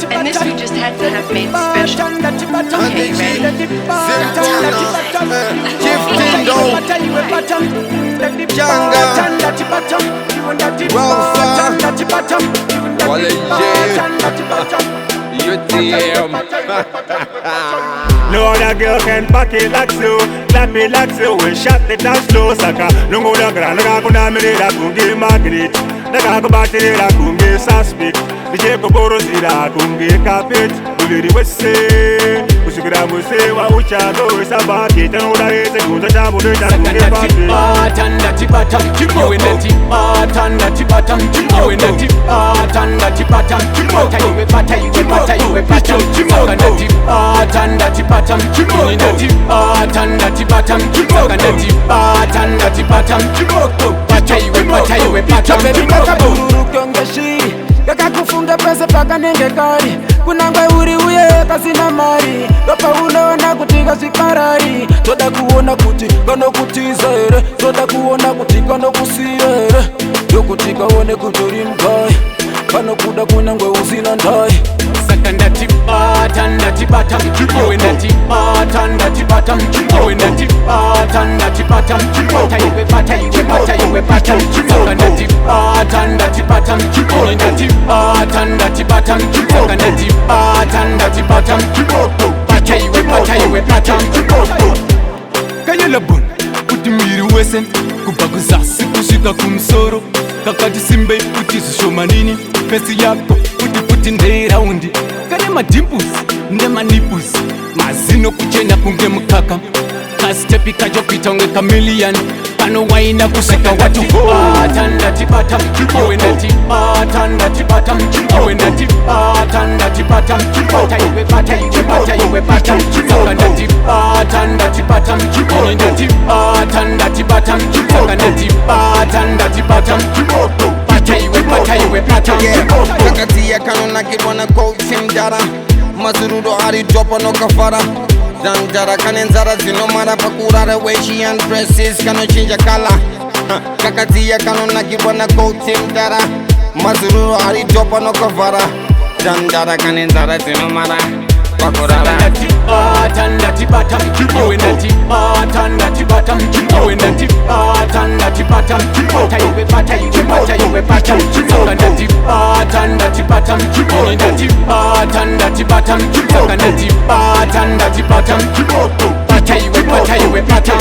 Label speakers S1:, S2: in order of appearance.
S1: And this we just had to have made special. Okay, you ready?
S2: Gifted though, Janga, Rofa, Wale
S3: No other girl can pack it like so, clap it like so, we shot it down slow, saka. No more the grand, naga kuna mirera kunge magnet, naga kubatirera kunge suspect, DJ Koboro zira kunge carpet, buliri wese, kushikira wese wa uchado isabaki, tanoda ese kunza shabu deja kunge party.
S4: Tanda tibatam, you in the tanda tibatam, you in the tanda tibatam, you a pata, you a pata, you a pata, tanda tibatam, you in the tanda tibatam, tanda tibatam, pata, you a pata, you a pata, baby kakaburu kyongeshi, kakakufunga pesa paka nenge kari, kunangwe uri uye kasina mari, dopa unaona kutika sikarari, toda kuona kuti kano kutiza ere, toda kuona kuti kano kusiya ere, yokutika one kutori mkai, kano kuda kunangwe uzina ndai. Sakanda tanda tibatam, you in the tanda tibatam, you in the tanda tibatam, pata you a pata, you a pata, you a pata, sakanda tanda tibatam, you in the tanda tibatam, sakanda tanda tibatam, pata you a pata, you a pata. Kanyela bun, utimiri wesen, kubaguzasi kushika kumsoro, kakati simbe utizisho manini, pesi yako uti ndei raundi, kane madimples nde maniples, mazino kuchena kunge mkaka, kastepi kajopita unge kamilian, pano waina kuseka watu. Tanda tibatam, you in the tanda tibatam, you in the tanda tibatam, pata you a pata, you a pata, you a pata, sakanda tanda tibatam, you in the tanda tibatam, sakanda tanda tibatam, pata you a pata, you a pata.
S2: Kakatia kanona kirwana coach simjara, Mazurudo ari dropa no kafara. Zanjara kanenzara zino mara pakurara way she undresses kano change color. Kakatia kanona kirwana coach simjara, Mazurudo ari dropa no kafara. Zanjara kanenzara zino mara pakurara.
S4: Tanda tibatam, you in the tanda tibatam, you in the tanda tibatam, pata you a pata, you a pata, you a pata, sakanda tanda tibatam, you in the tanda tibatam, sakanda tanda tibatam, pata you a pata, you a pata.